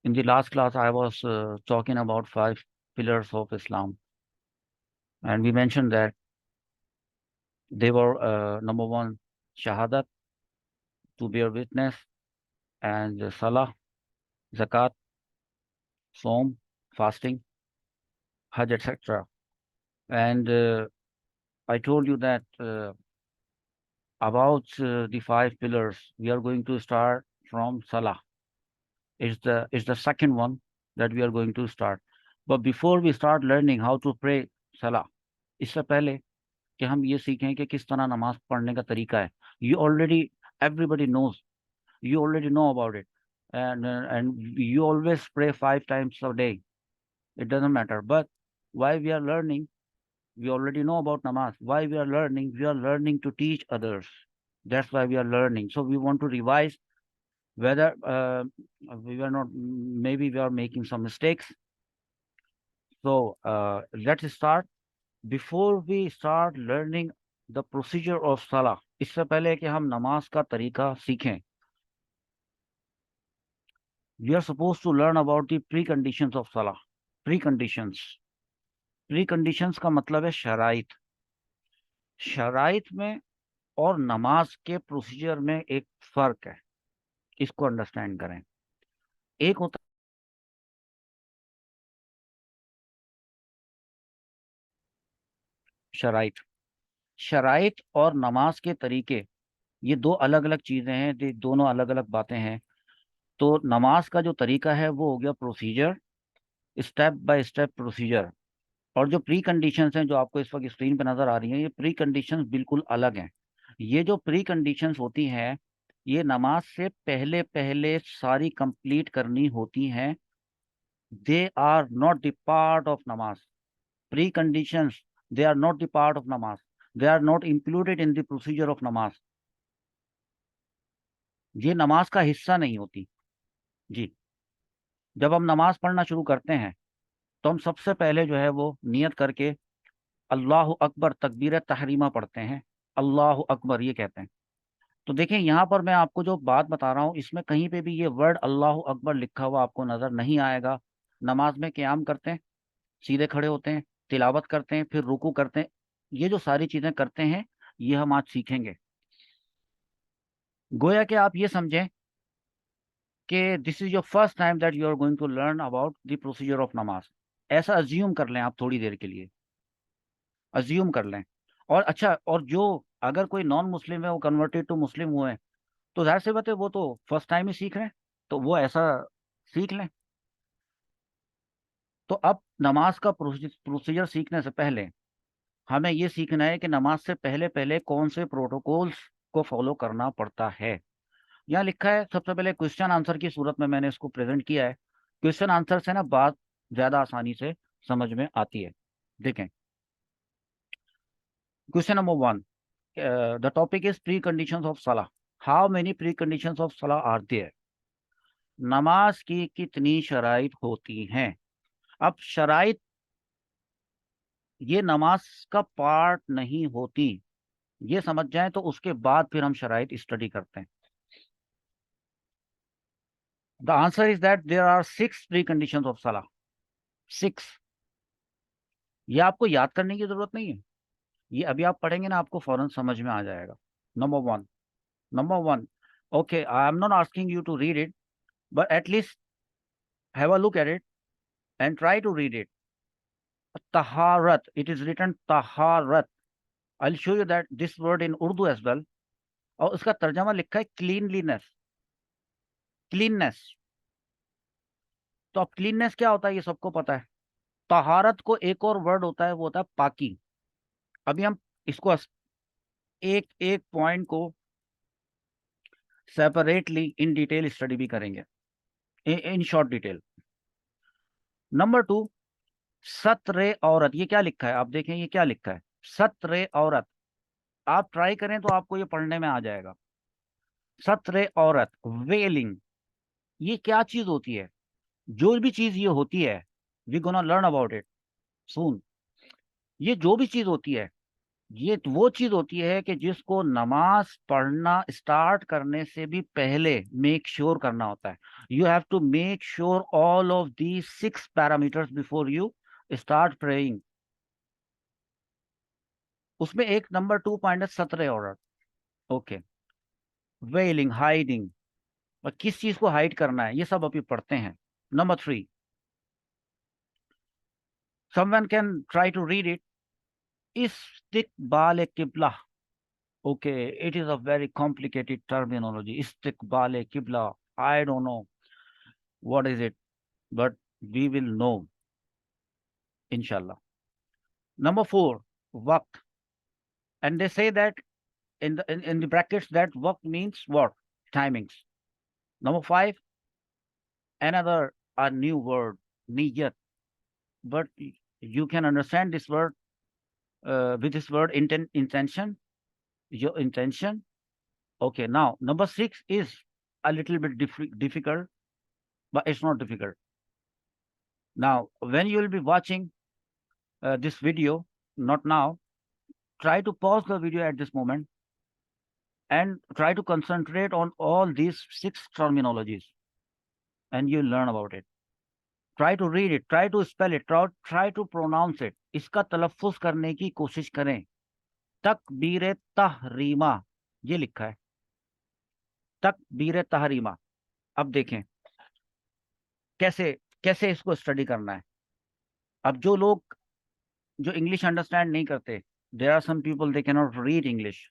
In the last class, I was talking about 5 pillars of Islam, and we mentioned that they were number one, Shahadat, to bear witness, and Salah, Zakat, Saum, fasting, Hajj, etc. And I told you that about the 5 pillars, we are going to start from Salah. It's the second one that we are going to start. But before we start learning how to pray Salah, इससे पहले कि हम ये सीखें कि किस तरह नमाज पढ़ने का तरीका है, you already everybody knows, you already know about it, and you always pray 5 times a day. It doesn't matter. But why we are learning? We already know about namaz. Why we are learning? We are learning to teach others. That's why we are learning. So we want to revise whether we are not, maybe we are making some mistakes. So let's start. Before we start learning the procedure of salah, इससे पहले कि हम नमाज का तरीका सीखें, we are supposed to learn about the preconditions of salah. Preconditions. Preconditions का मतलब है शराइत. शराइत में और नमाज के प्रोसीजर में एक फर्क है, इसको अंडरस्टैंड करें. एक होता शराइत. शराइत और नमाज के तरीके, ये दो अलग अलग चीजें हैं, दोनों अलग अलग बातें हैं. तो नमाज का जो तरीका है वो हो गया procedure, step by step procedure. और जो प्री कंडीशंस हैं जो आपको इस वक्त स्क्रीन पे नजर आ रही हैं, ये प्री कंडीशंस बिल्कुल अलग हैं. ये जो प्री कंडीशंस होती हैं, ये नमाज से पहले पहले सारी कंप्लीट करनी होती हैं. They are not the part of नमाज. Pre conditions, they are not the part of नमाज. They are not included in the procedure of नमाज. ये नमाज का हिस्सा नहीं होती. जी. जब हम नमाज पढ़ना शुरू करते हैं तो हम सबसे पहले जो है वो नियत करके अल्लाह अकबर तकबीर तहरीमा पढ़ते हैं. अल्लाह अकबर ये कहते हैं. तो देखें, यहाँ पर मैं आपको जो बात बता रहा हूँ, इसमें कहीं पे भी ये वर्ड अल्लाह अकबर लिखा हुआ आपको नजर नहीं आएगा. नमाज में क़याम करते हैं, सीधे खड़े होते हैं, तिलावत करते हैं, फिर रुकू करते हैं. ये जो सारी चीजें करते हैं, ये हम आज सीखेंगे. गोया कि आप ये समझें कि this is your first time that you are going to learn about the procedure of नमाज. ऐसा अज्यूम कर लें आप थोड़ी देर के लिए, अज्यूम कर लें. और अच्छा, और जो अगर कोई नॉन मुस्लिम है, वो कन्वर्टेड टू मुस्लिम हुए हैं, तो जाहिर सी बात है वो तो फर्स्ट टाइम ही सीख रहे हैं, तो वो ऐसा सीख लें. तो अब नमाज का प्रोसीजर सीखने से पहले हमें ये सीखना है कि नमाज से पहले पहले कौन से प्रोटोकॉल्स को फॉलो करना पड़ता है. यहाँ लिखा है, सबसे पहले क्वेश्चन आंसर की सूरत में मैंने इसको प्रेजेंट किया है. क्वेश्चन आंसर से ना बात ज्यादा आसानी से समझ में आती है. देखें, question number 1, the topic is pre conditions of सलाह. How many pre conditions of सलाह आर देयर. नमाज की कितनी शराइत होती हैं. अब शराइत ये नमाज का पार्ट नहीं होती, ये समझ जाएं तो उसके बाद फिर हम शराइत स्टडी करते हैं. The answer is that there are 6 pre conditions of सलाह. 6. ये आपको याद करने की जरूरत नहीं है, ये अभी आप पढ़ेंगे ना आपको फौरन समझ में आ जाएगा. Number one, okay, I am not asking you to read it, but at least have a look at it and try to read it. Taharat, it is written taharat. I'll show you that this word in Urdu as well. और उसका तर्जमा लिखा है cleanliness. Cleanness. तो अब cleanness क्या होता है ये सबको पता है. तहारत को एक और वर्ड होता है, वो होता है पाकी. अभी हम इसको एक एक पॉइंट को सेपरेटली इन डिटेल स्टडी भी करेंगे, इन शॉर्ट डिटेल. नंबर 2, सत्र औरत. ये क्या लिखा है आप देखें, ये क्या लिखा है, सत्र औरत. आप ट्राई करें तो आपको ये पढ़ने में आ जाएगा. सत्र औरत, वेलिंग. ये क्या चीज होती है. जो भी चीज ये होती है, we gonna learn about it soon. ये जो भी चीज होती है, ये तो वो चीज होती है कि जिसको नमाज पढ़ना स्टार्ट करने से भी पहले मेक श्योर करना होता है। You have to make sure all of the 6 parameters before you start praying. उसमें एक नंबर 2 पॉइंट है सत्र औरत। ओके। वेलिंग, हाइडिंग, और किस चीज को हाइड करना है ये सब अभी पढ़ते हैं। Number 3, someone can try to read it. इस्तिकबाल किबला। Okay, it is a very complicated terminology. Istiqbal Qibla. I don't know what is it, but we will know, inshallah. Number 4, waqt. And they say that in the brackets that waqt means what? Timings. Number 5, another a new word, niyat. But you can understand this word with this word intention, your intention. Okay, now number 6 is a little bit difficult, but it's not difficult. Now, when you will be watching this video, not now, try to pause the video at this moment and try to concentrate on all these 6 terminologies and you'll learn about it. Try to read it, try to spell it, try to pronounce it. इसका तलफ़ुज़ करने की कोशिश करें। तकबीर तहरीमा, ये लिखा है, तकबीर तहरीमा। अब देखें कैसे कैसे इसको स्टडी करना है। अब जो लोग जो इंग्लिश अंडरस्टैंड नहीं करते, there are some people they can not read English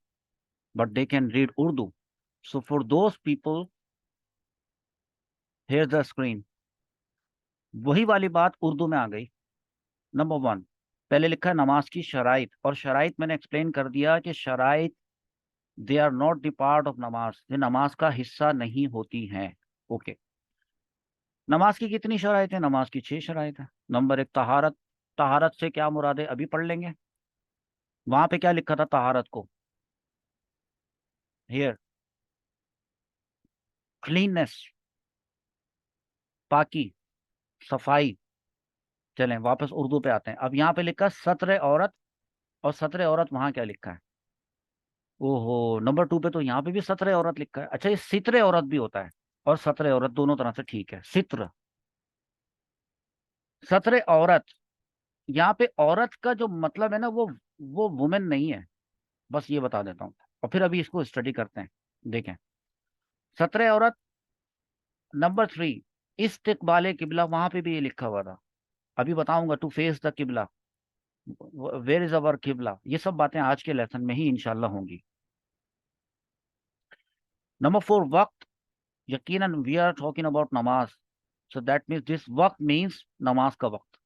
but they can read Urdu. So for those people, here's the screen. वही वाली बात उर्दू में आ गई। नंबर 1, पहले लिखा है नमाज की शराइत, और शराइत मैंने एक्सप्लेन कर दिया कि शराइत they are not the part of नमाज, ये नमाज का हिस्सा नहीं होती हैं। ओके। नमाज की कितनी शराइत है? नमाज की 6 शराइत है। नंबर 1, तहारत। तहारत से क्या मुराद है अभी पढ़ लेंगे। वहां पे क्या लिखा था तहारत को? हियर, क्लीननेस, पाकी, सफाई। चलें वापस उर्दू पे आते हैं। अब यहाँ पे लिखा सत्र औरत, और सत्र औरत वहां क्या लिखा है? ओहो, नंबर 2 पे तो यहाँ पे भी सत्र औरत लिखा है। अच्छा, ये सित्र औरत भी होता है और सत्र औरत, दोनों तरह से ठीक है। सित्र, सत्र औरत। यहाँ पे औरत का जो मतलब है ना, वो वुमेन नहीं है, बस ये बता देता हूँ। और फिर अभी इसको स्टडी करते हैं। देखें, सत्र औरत। नंबर 3, इस्तिकबाल किबला, वहां पे भी ये लिखा हुआ था। अभी बताऊंगा, टू फेस द किबला, वेयर इज अवर किबला। ये सब बातें आज के लेसन में ही इंशाल्लाह होंगी। नंबर 4, वक्त। यकीनन वी आर टॉकिंग अबाउट नमाज, सो दैट मीन्स दिस वक्त मीन्स नमाज का वक्त।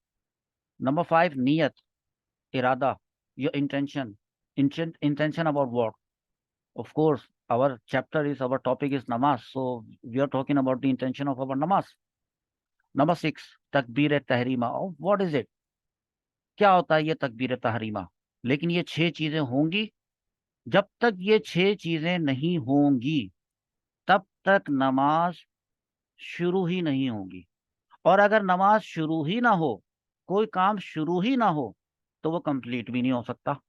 नंबर 5, नियत, इरादा, your intention. Intention about what? Of course, our topic is namaz, so we are talking about the intention of our namaz. Number 6, takbir tahrima. Oh, what is it? क्या होता है ये तकबीर तहरीमा? लेकिन ये 6 चीजें होंगी। जब तक ये 6 चीजें नहीं होंगी तब तक नमाज शुरू ही नहीं होगी। और अगर नमाज शुरू ही ना हो, कोई काम शुरू ही ना हो, तो वो कंप्लीट भी नहीं हो सकता।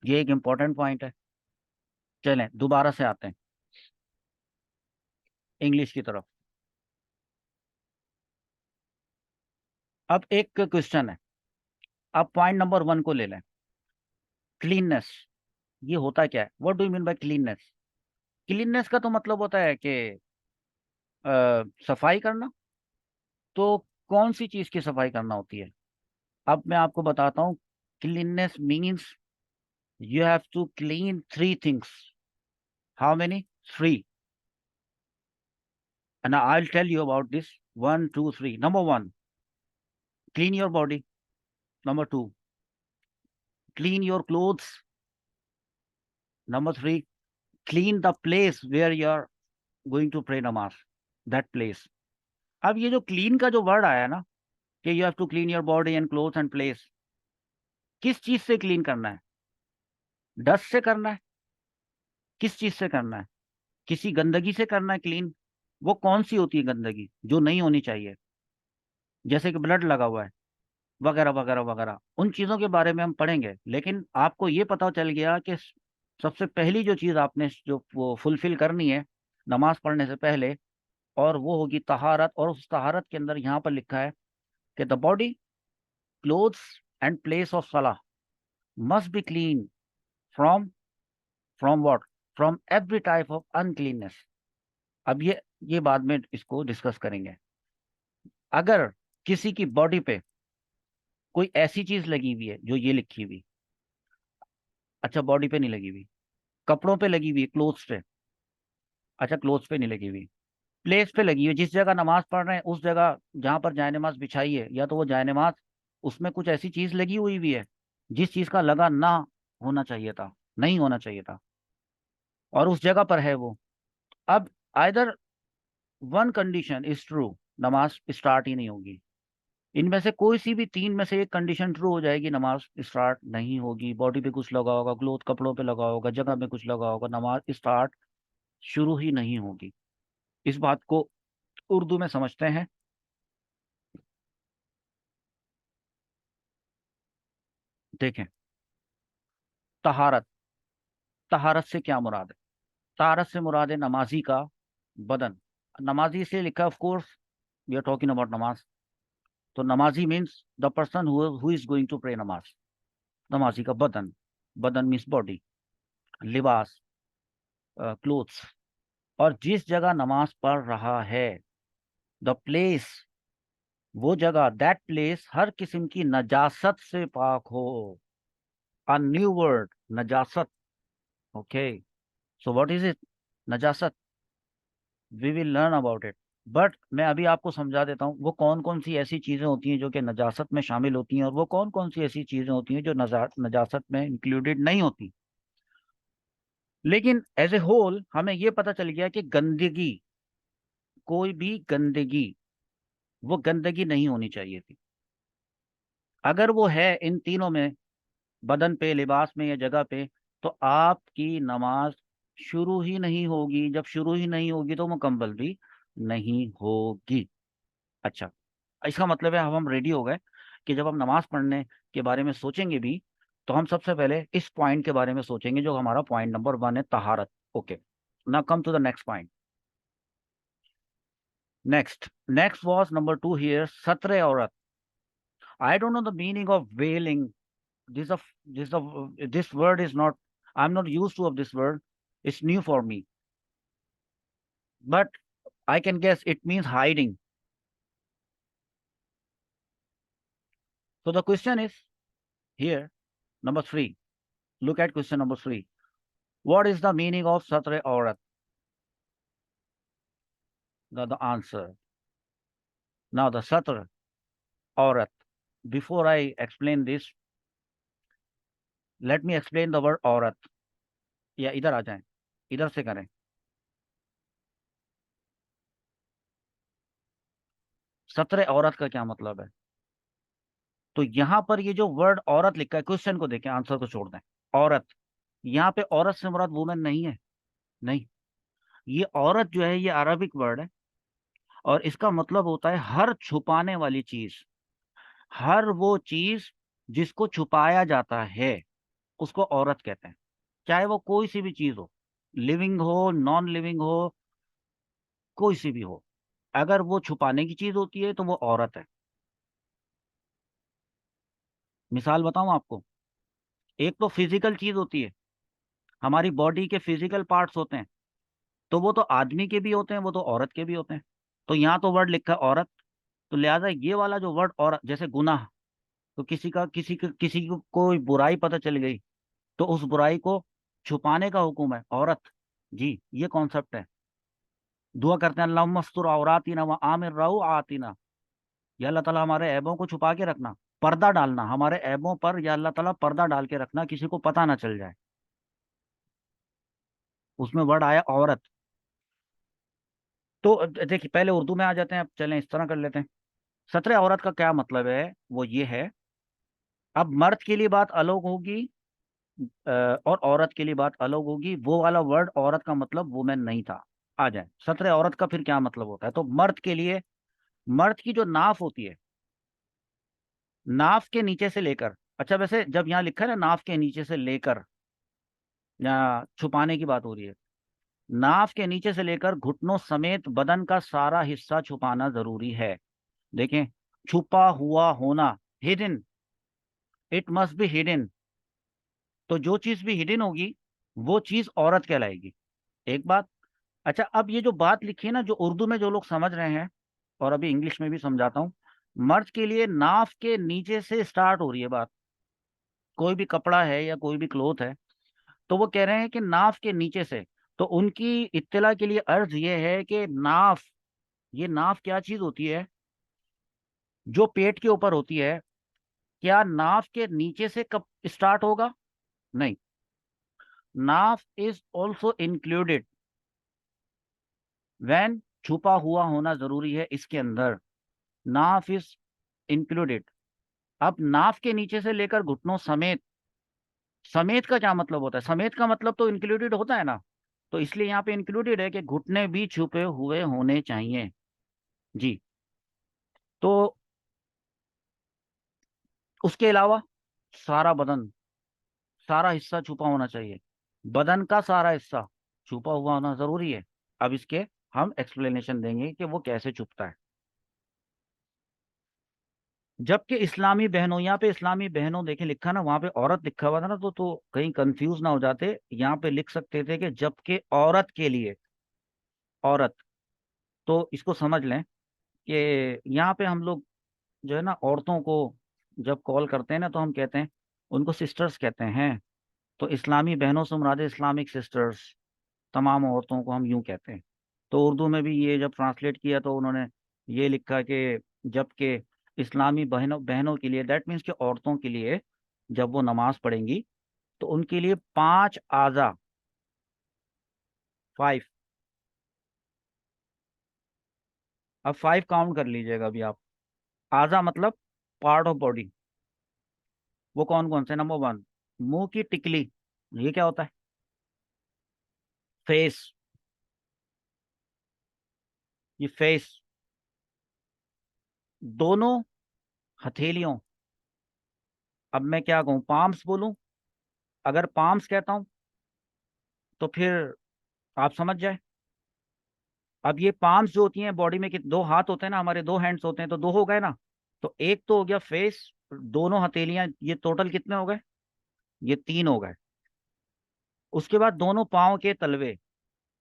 ये एक इंपॉर्टेंट पॉइंट है। चलें दोबारा से आते हैं इंग्लिश की तरफ। अब एक क्वेश्चन है, अब पॉइंट नंबर 1 को ले लें। क्लीननेस, ये होता क्या है? What do you mean by cleanness? Cleanness का तो मतलब होता है कि सफाई करना। तो कौन सी चीज की सफाई करना होती है? अब मैं आपको बताता हूँ। Cleanness means you have to clean 3 things. How many? 3। and I'll tell you about this. 1, 2, 3. Number 1, clean your body. Number 2, clean your clothes. Number 3, clean the place where you are going to pray namaz. That place. अब ये जो clean का जो word आया ना, कि you have to clean your body and clothes and place, किस चीज से clean करना है? डस्ट से करना है? किस चीज से करना है? किसी गंदगी से करना है clean? वो कौन सी होती है गंदगी जो नहीं होनी चाहिए? जैसे कि ब्लड लगा हुआ है, वगैरह वगैरह वगैरह, उन चीज़ों के बारे में हम पढ़ेंगे। लेकिन आपको ये पता चल गया कि सबसे पहली जो चीज़ आपने जो वो फुलफिल करनी है नमाज पढ़ने से पहले, और वो होगी तहारत। और उस तहारत के अंदर यहाँ पर लिखा है कि the body, clothes and place of सलाह must be clean from from what, from every type of uncleanness. अब ये बाद में इसको डिस्कस करेंगे। अगर किसी की बॉडी पे कोई ऐसी चीज लगी हुई है जो ये लिखी हुई, अच्छा बॉडी पे नहीं लगी हुई, कपड़ों पे लगी हुई है, क्लोथ्स पे, अच्छा क्लोथ्स पे नहीं लगी हुई, प्लेस पे लगी हुई है, जिस जगह नमाज पढ़ रहे हैं उस जगह जहां पर जायनमाज बिछाई है, या तो वो जायनमाज, उसमें कुछ ऐसी चीज लगी हुई भी है जिस चीज का लगा ना होना चाहिए था, नहीं होना चाहिए था, और उस जगह पर है वो। अब either one condition is true, नमाज स्टार्ट ही नहीं होगी। इनमें से कोई सी भी तीन में से एक कंडीशन ट्रू हो जाएगी, नमाज स्टार्ट नहीं होगी। बॉडी पे कुछ लगा होगा, क्लोथ कपड़ों पे लगा होगा, जगह में कुछ लगा होगा, नमाज स्टार्ट शुरू ही नहीं होगी। इस बात को उर्दू में समझते हैं। देखें, तहारत, तहारत से क्या मुराद है? तहारत से मुराद है नमाजी का बदन। नमाजी इसलिए लिखा है, of course we are talking about नमाज, तो नमाजी means the person who is going to pray नमाज। नमाजी का बदन, बदन मीन्स बॉडी, लिबास, क्लोथ्स, और जिस जगह नमाज पढ़ रहा है, द प्लेस, वो जगह, दैट प्लेस हर किस्म की नजासत से पाक हो। अ न्यू वर्ड, नजासत। Okay, so what is it? नजासत, we will learn about it. But मैं अभी आपको समझा देता हूँ वो कौन कौन सी ऐसी चीजें होती हैं जो कि नजासत में शामिल होती हैं, और वो कौन कौन सी ऐसी चीजें होती हैं जो नजासत में इंक्लूडेड नहीं होती। लेकिन एज ए होल हमें ये पता चल गया कि गंदगी, कोई भी गंदगी, वो गंदगी नहीं होनी चाहिए थी। अगर वो है इन तीनों में, बदन पे, लिबास में, या जगह पे, तो आपकी नमाज शुरू ही नहीं होगी। जब शुरू ही नहीं होगी तो मुकम्मल भी नहीं होगी। अच्छा, इसका मतलब है अब हम रेडी हो गए कि जब हम नमाज पढ़ने के बारे में सोचेंगे भी, तो हम सबसे पहले इस पॉइंट के बारे में सोचेंगे जो हमारा पॉइंट नंबर 1 है, तहारत। Okay, now come to the next point. Next was number 2 here, सत्र औरत। I don't know the meaning of veiling. this of this word is not, I'm not used to of this word, it's new for me, but I can guess it means hiding. So the question is here, number 3. Look at question number 3. What is the meaning of satre aurat? The answer. Now the satre aurat. Before I explain this, let me explain the word aurat. या इधर आ जाएं, इधर से करें। सत्र औरत का क्या मतलब है? तो यहां पर ये जो वर्ड औरत लिखा है, क्वेश्चन को देखें, आंसर को छोड़ दें। औरत, यहाँ पे औरत से मुराद वुमेन नहीं है, नहीं। ये औरत जो है ये अरबिक वर्ड है, और इसका मतलब होता है हर छुपाने वाली चीज। हर वो चीज जिसको छुपाया जाता है उसको औरत कहते हैं, चाहे वो कोई सी भी चीज हो, लिविंग हो, नॉन लिविंग हो, कोई सी भी हो। अगर वो छुपाने की चीज होती है तो वो औरत है। मिसाल बताऊं आपको, एक तो फिजिकल चीज होती है, हमारी बॉडी के फिजिकल पार्ट्स होते हैं, तो वो तो आदमी के भी होते हैं, वो तो औरत के भी होते हैं। तो यहाँ तो वर्ड लिखा है औरत, तो लिहाजा ये वाला जो वर्ड औरत, जैसे गुनाह, तो किसी को कोई बुराई पता चल गई, तो उस बुराई को छुपाने का हुक्म है, औरत। जी, ये कॉन्सेप्ट है। दुआ करते हैं, अल्लाहुम्मा अस्तुर औरातिना व आमिर रऊ आतिना, या अल्लाह ताला हमारे ऐबों को छुपा के रखना, पर्दा डालना हमारे ऐबों पर, या अल्लाह ताला पर्दा डाल के रखना, किसी को पता ना चल जाए। उसमें वर्ड आया औरत। तो देखिए, पहले उर्दू में आ जाते हैं, अब चलें इस तरह कर लेते हैं। सत्र औरत का क्या मतलब है, वो ये है। अब मर्द के लिए बात अलग होगी, और औरत के लिए बात अलग होगी। वो वाला वर्ड औरत का मतलब वुमेन नहीं था। आ जाए, सत्र औरत का फिर क्या मतलब होता है। तो मर्द के लिए, मर्द की जो नाफ होती है, नाफ के नीचे से लेकर, अच्छा वैसे जब यहाँ लिखा है ना नाफ के नीचे से लेकर, या छुपाने की बात हो रही है, नाफ के नीचे से लेकर घुटनों समेत बदन का सारा हिस्सा छुपाना जरूरी है। देखें, छुपा हुआ होना, hidden, it must be hidden. तो जो चीज भी हिडन होगी वो चीज औरत कहलाएगी। एक बात। अच्छा, अब ये जो बात लिखी है ना, जो उर्दू में जो लोग समझ रहे हैं, और अभी इंग्लिश में भी समझाता हूँ, मर्द के लिए नाफ के नीचे से स्टार्ट हो रही है बात। कोई भी कपड़ा है या कोई भी क्लोथ है, तो वो कह रहे हैं कि नाफ के नीचे से। तो उनकी इत्तला के लिए अर्ज ये है कि नाफ, ये नाफ क्या चीज होती है? जो पेट के ऊपर होती है। क्या नाफ के नीचे से कब स्टार्ट होगा? नहीं। नाफ इज ऑल्सो इंक्लूडेड व्हेन, छुपा हुआ होना जरूरी है इसके अंदर। नाफ इज इंक्लूडेड। अब नाफ के नीचे से लेकर घुटनों समेत, समेत का क्या मतलब होता है? समेत का मतलब तो इंक्लूडेड होता है ना। तो इसलिए यहाँ पे इंक्लूडेड है कि घुटने भी छुपे हुए होने चाहिए। जी। तो उसके अलावा सारा बदन, सारा हिस्सा छुपा होना चाहिए। बदन का सारा हिस्सा छुपा हुआ होना जरूरी है। अब इसके हम एक्सप्लेनेशन देंगे कि वो कैसे छुपता है। जबकि इस्लामी बहनों, यहाँ पे इस्लामी बहनों देखें लिखा ना, वहां पे औरत लिखा हुआ था ना, तो कहीं कंफ्यूज ना हो जाते। यहाँ पे लिख सकते थे कि जबकि औरत के लिए, औरत। तो इसको समझ लें कि यहाँ पे हम लोग जो है ना, औरतों को जब कॉल करते हैं ना, तो हम कहते हैं, उनको सिस्टर्स कहते हैं। तो इस्लामी बहनों से मुराद इस्लामिक सिस्टर्स, तमाम औरतों को हम यूं कहते हैं। तो उर्दू में भी ये जब ट्रांसलेट किया तो उन्होंने ये लिखा कि जबकि इस्लामी बहनों बहनों के लिए, दैट मीन्स कि औरतों के लिए जब वो नमाज पढ़ेंगी तो उनके लिए 5 आज़ा, 5। अब 5 काउंट कर लीजिएगा अभी आप। आज़ा मतलब पार्ट ऑफ बॉडी। वो कौन कौन से? नंबर 1, मुंह की टिकली। ये क्या होता है? फेस। ये फेस। दोनों हथेलियों, अब मैं क्या कहूँ, पाम्स बोलूं? अगर पाम्स कहता हूं तो फिर आप समझ जाए। अब ये पाम्स जो होती हैं बॉडी में, कि 2 हाथ होते हैं ना, हमारे 2 हैंड्स होते हैं, तो 2 हो गए ना। तो एक तो हो गया फेस, दोनों हथेलियां, ये टोटल कितने हो गए? ये 3 हो गए। उसके बाद दोनों पाँव के तलवे,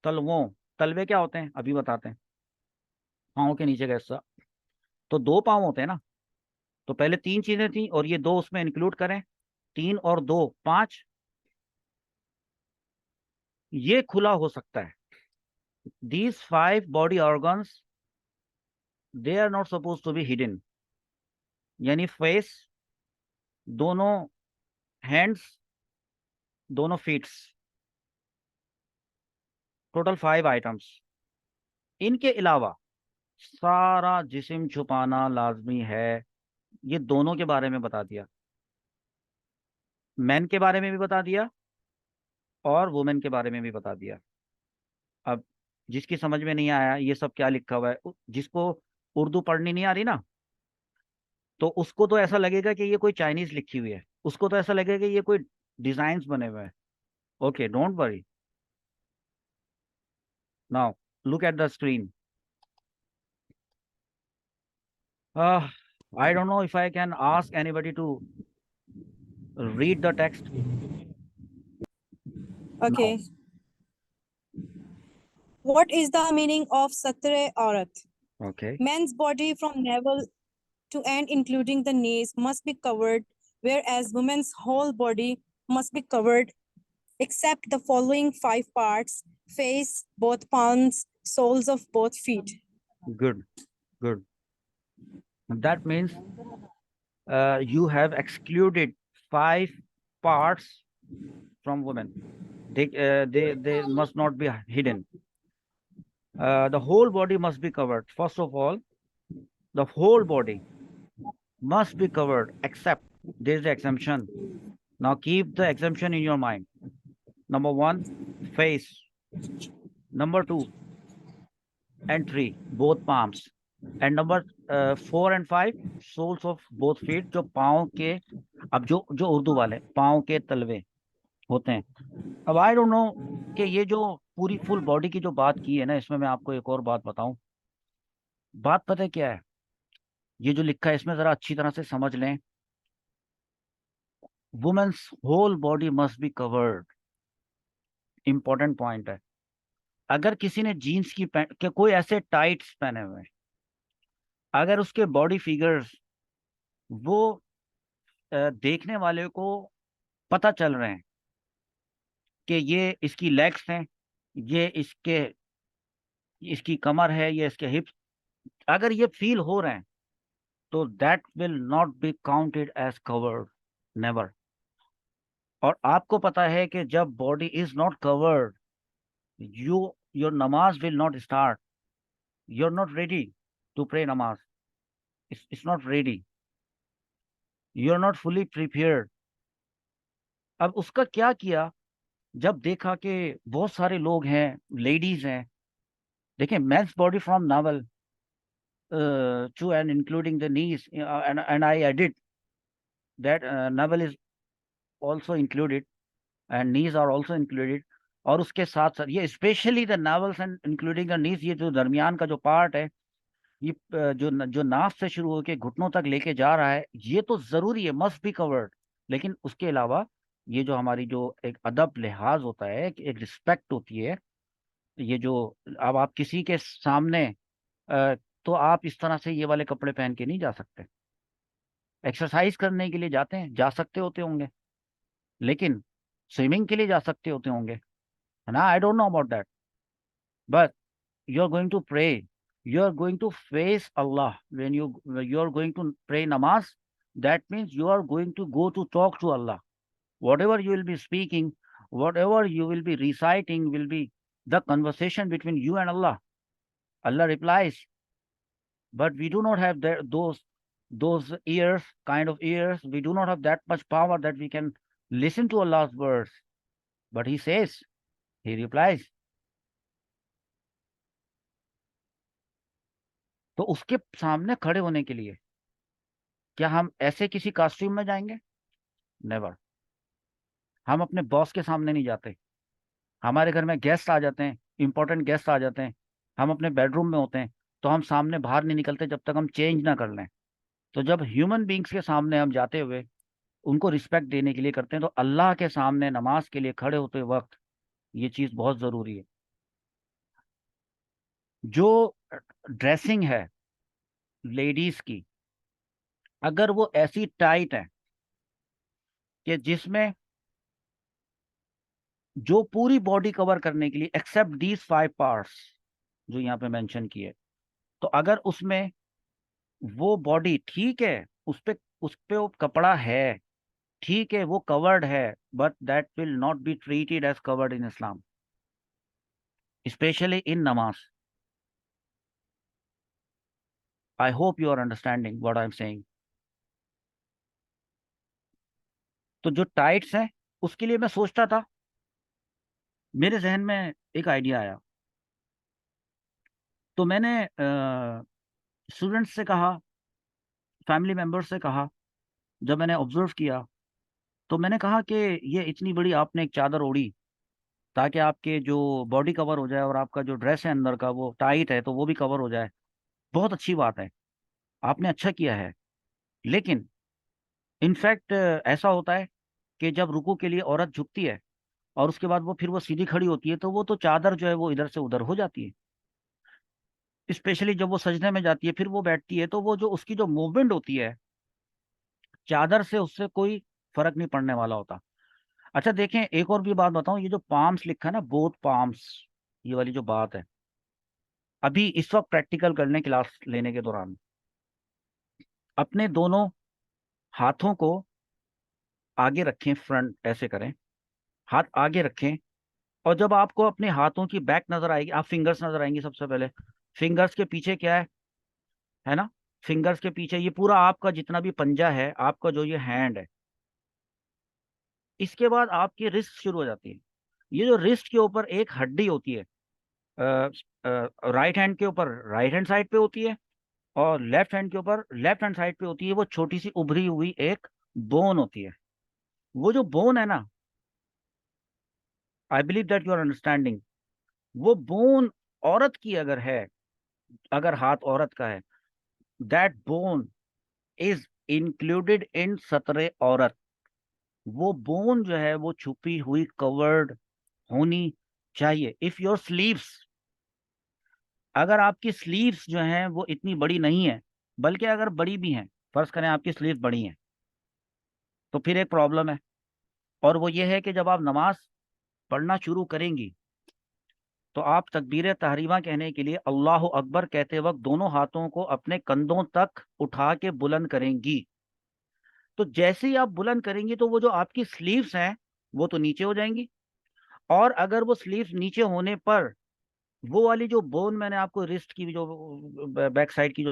तलवों, तलवे क्या होते हैं अभी बताते हैं। पाँव के नीचे का हिस्सा। तो 2 पाँव होते हैं ना। तो पहले 3 चीजें थी और ये 2 उसमें इंक्लूड करें। 3 और 2, 5। ये खुला हो सकता है। These 5 body organs, they are not supposed to be hidden। यानी फेस, दोनों हैंड्स, दोनों फीट्स, टोटल 5 आइटम्स। इनके अलावा सारा जिस्म छुपाना लाजमी है। ये दोनों के बारे में बता दिया, मैन के बारे में भी बता दिया और वुमेन के बारे में भी बता दिया। अब जिसकी समझ में नहीं आया ये सब क्या लिखा हुआ है, जिसको उर्दू पढ़नी नहीं आ रही ना, तो उसको तो ऐसा लगेगा कि ये कोई चाइनीज लिखी हुई है, उसको तो ऐसा लगेगा कि ये कोई डिजाइन बने हुए हैं। Okay, don't worry. Now look at the screen. I don't know if I can ask anybody to read the text now. Okay. What is the meaning of Satre Aurat? Okay, Man's body from navel to end, including the knees, must be covered, whereas women's whole body must be covered, except the following 5 parts: face, both palms, soles of both feet. good, good. That means you have excluded 5 parts from women. They must not be hidden. The whole body must be covered. First of all, the whole body must be covered, except there is the exemption. Now keep the exemption in your mind. Number 1, face. Number 2 and 3, both palms. And number 4 and 5 soles of both feet, जो पाँव के, अब जो जो उर्दू वाले पाँव के तलवे होते हैं। अब आई डोंट नो कि ये जो पूरी फुल बॉडी की जो बात की है ना, इसमें मैं आपको एक और बात बताऊं। बात पता है क्या है? ये जो लिखा है इसमें जरा अच्छी तरह से समझ लें। Women's whole body must be covered, important point है। अगर किसी ने जीन्स की पैंट के कोई ऐसे टाइट्स पहने हुए हैं, अगर उसके बॉडी फिगर्स वो देखने वाले को पता चल रहे हैं कि ये इसकी लेग्स हैं, ये इसकी कमर है, ये इसके हिप्स, अगर ये फील हो रहे हैं, तो that will not be counted as covered, never. और आपको पता है कि जब body is not covered, you your नमाज will not start, you are not ready to pray नमाज, it's not ready, you are not fully prepared. अब उसका क्या किया, जब देखा कि बहुत सारे लोग हैं, लेडीज हैं, देखिए men's body from navel to and including the knees, and I edit that navel is also included and knees are also included। और उसके साथ साथ ये specially the novels and including the knees, ये जो दरमियान का जो पार्ट है, ये जो नाफ से शुरू होकर घुटनों तक लेके जा रहा है, ये तो जरूरी है, मस्ट बी कवर्ड। लेकिन उसके अलावा ये जो हमारी जो एक अदब लिहाज होता है, एक रिस्पेक्ट होती है, ये जो, अब आप किसी के सामने तो आप इस तरह से ये वाले कपड़े पहन के नहीं जा सकते। एक्सरसाइज करने के लिए जाते हैं, जा सकते होते होंगे, लेकिन स्विमिंग के लिए जा सकते होते होंगे, है ना? I don't know about that, but you are going to pray, you are going to face Allah when you are going to pray नमाज। That means you are going to go to talk to Allah. whatever you will be speaking, whatever you will be reciting will be the conversation between you and Allah. Allah replies, but we do not have those ears, kind of ears. We do not have that much power that we can listen to Allah's words. But he says, he replies। तो उसके सामने खड़े होने के लिए क्या हम ऐसे किसी कॉस्ट्यूम में जाएंगे? नेवर। हम अपने बॉस के सामने नहीं जाते। हमारे घर में गेस्ट आ जाते हैं, इंपॉर्टेंट गेस्ट आ जाते हैं, हम अपने बेडरूम में होते हैं, तो हम सामने बाहर नहीं निकलते जब तक हम चेंज ना कर लें। तो जब ह्यूमन बींग्स के सामने हम जाते हुए उनको रिस्पेक्ट देने के लिए करते हैं, तो अल्लाह के सामने नमाज के लिए खड़े होते वक्त ये चीज बहुत जरूरी है। जो ड्रेसिंग है लेडीज की, अगर वो ऐसी टाइट है कि जिसमें जो पूरी बॉडी कवर करने के लिए एक्सेप्ट दीज 5 पार्ट्स जो यहाँ पे मेंशन किए, तो अगर उसमें वो बॉडी ठीक है, उस पे वो कपड़ा है, ठीक है, वो कवर्ड है, but that will not be treated as covered in Islam, especially in नमाज। I hope you are understanding what I am saying. तो जो टाइट्स हैं, उसके लिए मैं सोचता था, मेरे जहन में एक आइडिया आया, तो मैंने स्टूडेंट्स से कहा, फैमिली मेंबर्स से कहा, जब मैंने ऑब्जर्व किया, तो मैंने कहा कि ये इतनी बड़ी आपने एक चादर ओढ़ी ताकि आपके जो बॉडी कवर हो जाए और आपका जो ड्रेस है अंदर का वो टाइट है तो वो भी कवर हो जाए, बहुत अच्छी बात है, आपने अच्छा किया है। लेकिन इनफैक्ट ऐसा होता है कि जब रुकू के लिए औरत झुकती है और उसके बाद वो फिर वो सीधी खड़ी होती है, तो वो तो चादर जो है वो इधर से उधर हो जाती है। स्पेशली जब वो सजने में जाती है फिर वो बैठती है, तो वो जो उसकी जो मूवमेंट होती है चादर से, उससे कोई फर्क नहीं पड़ने वाला होता। अच्छा देखें, एक और भी बात बताऊं, ये जो पाम्स लिखा है ना, बोथ पाम्स, ये वाली जो बात है, अभी इस वक्त प्रैक्टिकल करने क्लास लेने के दौरान अपने दोनों हाथों को आगे रखें, फ्रंट ऐसे करें, हाथ आगे रखें, और जब आपको अपने हाथों की बैक नजर आएगी, आप फिंगर्स नजर आएंगी सबसे पहले, फिंगर्स के पीछे क्या है ना? फिंगर्स के पीछे ये पूरा आपका जितना भी पंजा है, आपका जो ये हैंड है, इसके बाद आपकी रिस्ट शुरू हो जाती है। ये जो रिस्ट के ऊपर एक हड्डी होती है, राइट हैंड के ऊपर, राइट हैंड साइड पे होती है, और लेफ्ट हैंड के ऊपर, लेफ्ट हैंड साइड पे होती है वो छोटी सी उभरी हुई एक बोन होती है। वो जो बोन है ना, I believe that you are understanding, वो बोन औरत की अगर है, अगर हाथ औरत का है, that bone is included in सतरे औरत। वो बोन जो है वो छुपी हुई, कवर्ड होनी चाहिए। इफ योर स्लीव्स, अगर आपकी स्लीव्स जो हैं वो इतनी बड़ी नहीं है, बल्कि अगर बड़ी भी हैं, फर्ज करें आपकी स्लीव बड़ी हैं, तो फिर एक प्रॉब्लम है। और वो ये है कि जब आप नमाज पढ़ना शुरू करेंगी तो आप तकबीर तहरीमा कहने के लिए अल्लाह अकबर कहते वक्त दोनों हाथों को अपने कंधों तक उठा के बुलंद करेंगी। तो जैसे ही आप बुलंद करेंगी तो वो जो आपकी स्लीव्स हैं वो तो नीचे हो जाएंगी। और अगर वो स्लीव्स नीचे होने पर वो वाली जो बोन मैंने आपको रिस्ट की जो बैक साइड की जो